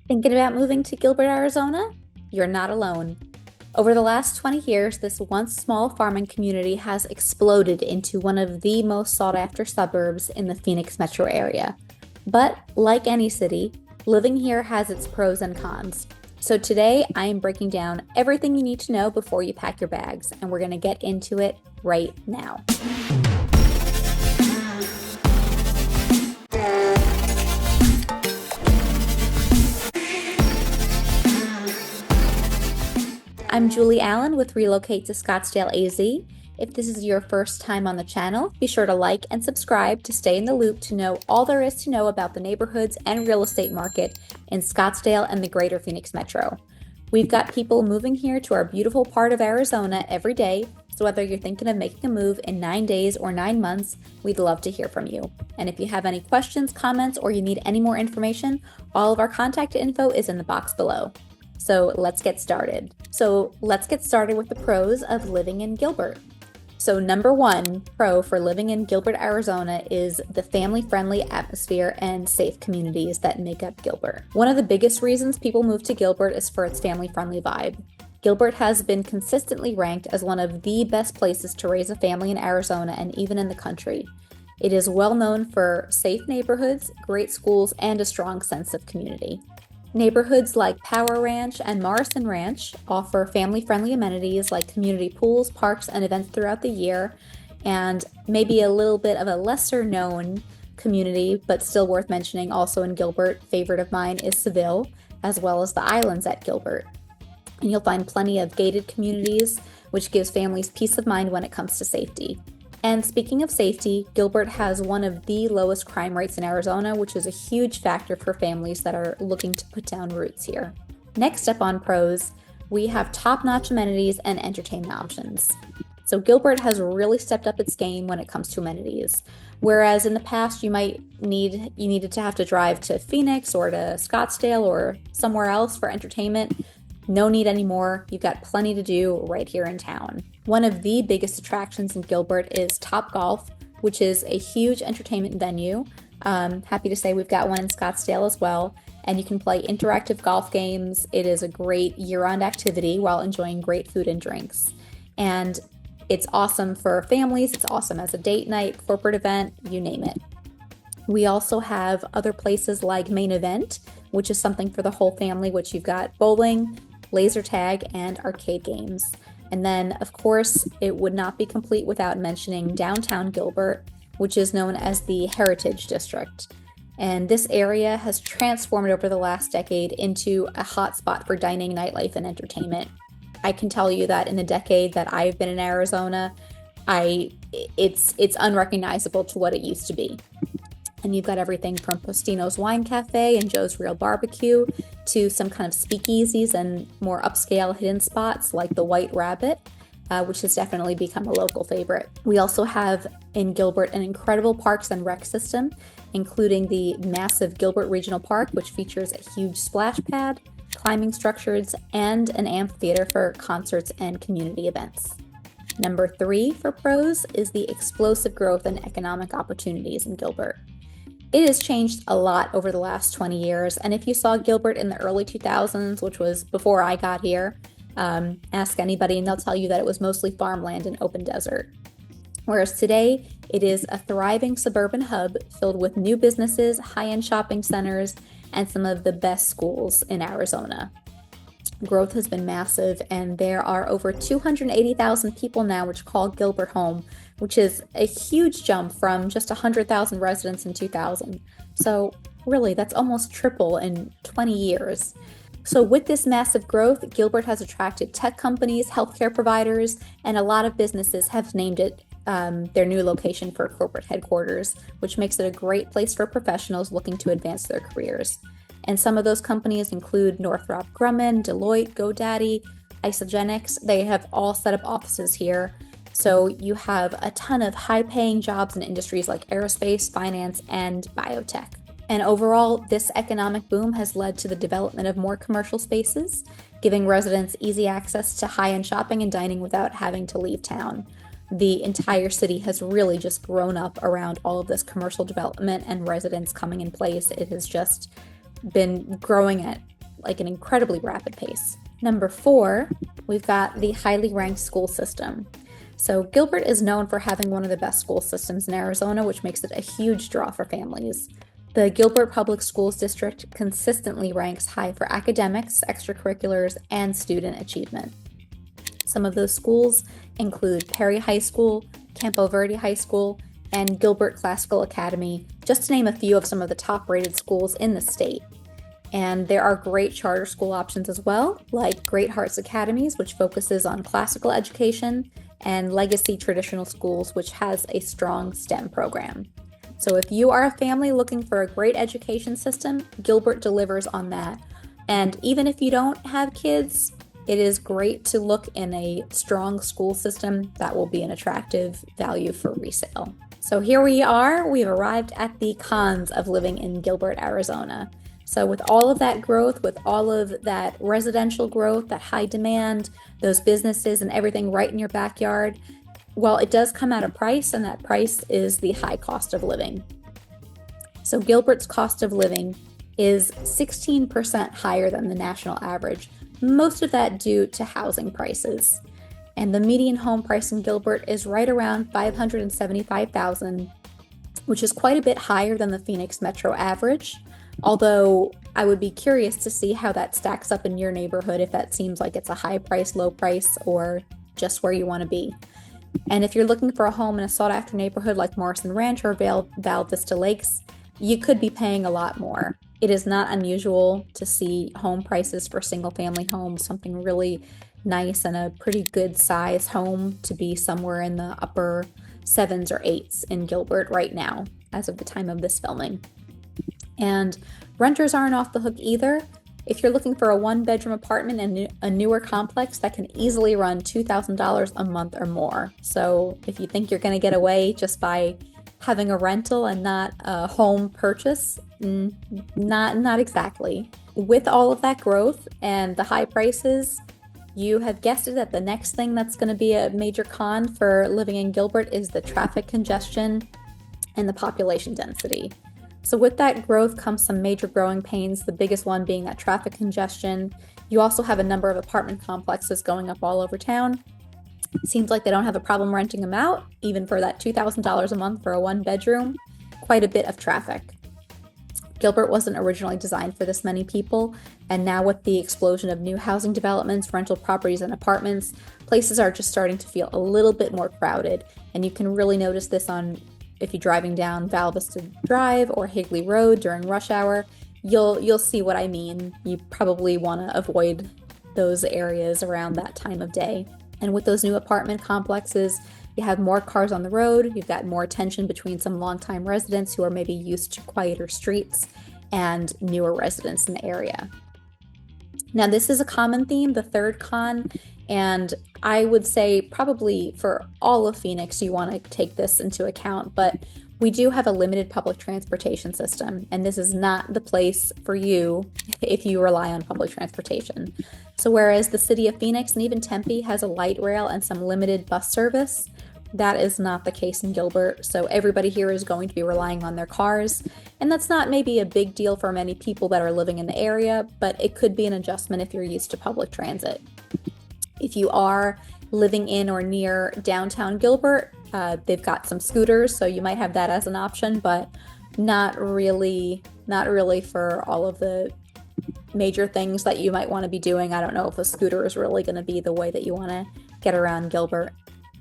Thinking about moving to Gilbert, Arizona? You're not alone. Over the last 20 years, this once small farming community has exploded into one of the most sought after suburbs in the Phoenix metro area. But like any city, living here has its pros and cons. So today I am breaking down everything you need to know before you pack your bags, and we're going to get into it right now. I'm Julie Allen with Relocate to Scottsdale AZ. If this is your first time on the channel, be sure to like and subscribe to stay in the loop to know all there is to know about the neighborhoods and real estate market in Scottsdale and the greater Phoenix metro. We've got people moving here to our beautiful part of Arizona every day, so whether you're thinking of making a move in 9 days or 9 months, we'd love to hear from you. And if you have any questions, comments, or you need any more information, all of our contact info is in the box below. So let's get started. with the pros of living in Gilbert. So number one pro for living in Gilbert, Arizona is the family-friendly atmosphere and safe communities that make up Gilbert. One of the biggest reasons people move to Gilbert is for its family-friendly vibe. Gilbert has been consistently ranked as one of the best places to raise a family in Arizona and even in the country. It is well known for safe neighborhoods, great schools, and a strong sense of community. Neighborhoods like Power Ranch and Morrison Ranch offer family-friendly amenities like community pools, parks, and events throughout the year, and maybe a little bit of a lesser-known community, but still worth mentioning also in Gilbert, favorite of mine is Seville, as well as the islands at Gilbert. And you'll find plenty of gated communities, which gives families peace of mind when it comes to safety. And speaking of safety, Gilbert has one of the lowest crime rates in Arizona, which is a huge factor for families that are looking to put down roots here. Next up on pros, we have top-notch amenities and entertainment options. So Gilbert has really stepped up its game when it comes to amenities. Whereas in the past you needed to have to drive to Phoenix or to Scottsdale or somewhere else for entertainment, no need anymore. You've got plenty to do right here in town. One of the biggest attractions in Gilbert is Topgolf, which is a huge entertainment venue. Happy to say we've got one in Scottsdale as well, and you can play interactive golf games. It is a great year-round activity while enjoying great food and drinks. And it's awesome for families, it's awesome as a date night, corporate event, you name it. We also have other places like Main Event, which is something for the whole family, which you've got bowling, laser tag, and arcade games. And then, of course, it would not be complete without mentioning downtown Gilbert, which is known as the Heritage District. And this area has transformed over the last decade into a hotspot for dining, nightlife, and entertainment. I can tell you that in the decade that I've been in Arizona, it's unrecognizable to what it used to be. And you've got everything from Postino's Wine Cafe and Joe's Real Barbecue to some kind of speakeasies and more upscale hidden spots like the White Rabbit, which has definitely become a local favorite. We also have in Gilbert an incredible parks and rec system, including the massive Gilbert Regional Park, which features a huge splash pad, climbing structures, and an amphitheater for concerts and community events. Number 3 for pros is the explosive growth and economic opportunities in Gilbert. It has changed a lot over the last 20 years, and if you saw Gilbert in the early 2000s, which was before I got here, ask anybody and they'll tell you that it was mostly farmland and open desert. Whereas today, it is a thriving suburban hub filled with new businesses, high-end shopping centers, and some of the best schools in Arizona. Growth has been massive, and there are over 280,000 people now which call Gilbert home, which is a huge jump from just 100,000 residents in 2000. So really, that's almost triple in 20 years. So with this massive growth, Gilbert has attracted tech companies, healthcare providers, and a lot of businesses have named it their new location for corporate headquarters, which makes it a great place for professionals looking to advance their careers. And some of those companies include Northrop Grumman, Deloitte, GoDaddy, Isagenix. They have all set up offices here. So you have a ton of high-paying jobs in industries like aerospace, finance, and biotech. And overall, this economic boom has led to the development of more commercial spaces, giving residents easy access to high-end shopping and dining without having to leave town. The entire city has really just grown up around all of this commercial development and residents coming in place. It has just been growing at like an incredibly rapid pace. Number 4, we've got the highly ranked school system. So Gilbert is known for having one of the best school systems in Arizona, which makes it a huge draw for families. The Gilbert Public Schools District consistently ranks high for academics, extracurriculars, and student achievement. Some of those schools include Perry High School, Campo Verde High School, and Gilbert Classical Academy, just to name a few of some of the top-rated schools in the state. And there are great charter school options as well, like Great Hearts Academies, which focuses on classical education, and Legacy Traditional Schools, which has a strong STEM program. So if you are a family looking for a great education system, Gilbert delivers on that. And even if you don't have kids, it is great to look in a strong school system that will be an attractive value for resale. So here we are, we've arrived at the cons of living in Gilbert, Arizona. So with all of that growth, with all of that residential growth, that high demand, those businesses and everything right in your backyard, well, it does come at a price, and that price is the high cost of living. So Gilbert's cost of living is 16% higher than the national average, most of that due to housing prices. And the median home price in Gilbert is right around $575,000, which is quite a bit higher than the Phoenix metro average. Although I would be curious to see how that stacks up in your neighborhood, if that seems like it's a high price, low price, or just where you want to be. And if you're looking for a home in a sought-after neighborhood like Morrison Ranch or Val Vista Lakes, you could be paying a lot more. It is not unusual to see home prices for single-family homes, something really nice and a pretty good size home, to be somewhere in the upper 7s or 8s in Gilbert right now, as of the time of this filming. And renters aren't off the hook either. If you're looking for a 1-bedroom apartment in a newer complex, that can easily run $2,000 a month or more. So if you think you're going to get away just by having a rental and not a home purchase, not exactly. With all of that growth and the high prices, you have guessed it, that the next thing that's going to be a major con for living in Gilbert is the traffic congestion and the population density. So with that growth comes some major growing pains, the biggest one being that traffic congestion. You also have a number of apartment complexes going up all over town. It seems like they don't have a problem renting them out, even for that $2,000 a month for a 1-bedroom. Quite a bit of traffic. Gilbert wasn't originally designed for this many people, and now with the explosion of new housing developments, rental properties, and apartments, places are just starting to feel a little bit more crowded, and you can really notice this if you're driving down Val Vista Drive or Higley Road during rush hour. You'll see what I mean. You probably want to avoid those areas around that time of day. And with those new apartment complexes, you have more cars on the road, you've got more tension between some longtime residents who are maybe used to quieter streets and newer residents in the area. Now, this is a common theme, the third con, and I would say probably for all of Phoenix, you want to take this into account, but we do have a limited public transportation system, and this is not the place for you if you rely on public transportation. So whereas the city of Phoenix and even Tempe has a light rail and some limited bus service, that is not the case in Gilbert. So everybody here is going to be relying on their cars, and that's not maybe a big deal for many people that are living in the area, but it could be an adjustment if you're used to public transit. If you are living in or near downtown Gilbert, they've got some scooters, so you might have that as an option, but not really for all of the major things that you might want to be doing. I don't know if a scooter is really going to be the way that you want to get around Gilbert.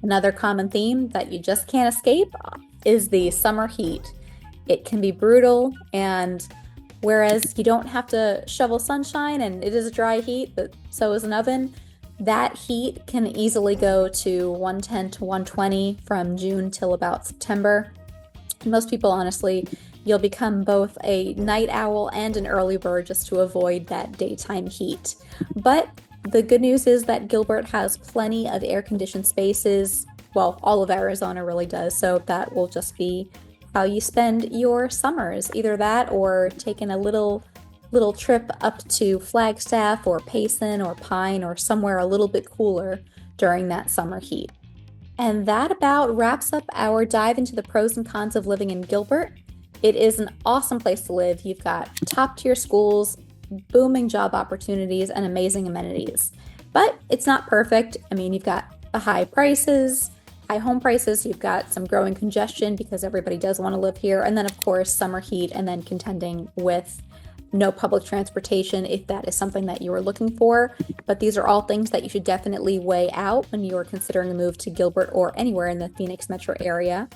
Another common theme that you just can't escape is the summer heat. It can be brutal, and whereas you don't have to shovel sunshine and it is a dry heat, but so is an oven, that heat can easily go to 110 to 120 from June till about September. And most people, honestly, you'll become both a night owl and an early bird just to avoid that daytime heat. But the good news is that Gilbert has plenty of air-conditioned spaces. Well, all of Arizona really does, so that will just be how you spend your summers. Either that or taking a little trip up to Flagstaff or Payson or Pine or somewhere a little bit cooler during that summer heat. And that about wraps up our dive into the pros and cons of living in Gilbert. It is an awesome place to live. You've got top-tier schools, booming job opportunities and amazing amenities. But it's not perfect. I mean, you've got the high prices, high home prices, you've got some growing congestion because everybody does want to live here, and then, of course, summer heat, and then contending with no public transportation if that is something that you are looking for. But these are all things that you should definitely weigh out when you are considering a move to Gilbert or anywhere in the Phoenix metro area.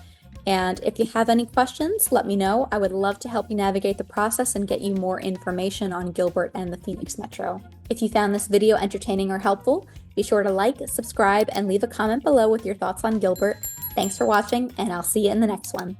And if you have any questions, let me know. I would love to help you navigate the process and get you more information on Gilbert and the Phoenix Metro. If you found this video entertaining or helpful, be sure to like, subscribe, and leave a comment below with your thoughts on Gilbert. Thanks for watching, and I'll see you in the next one.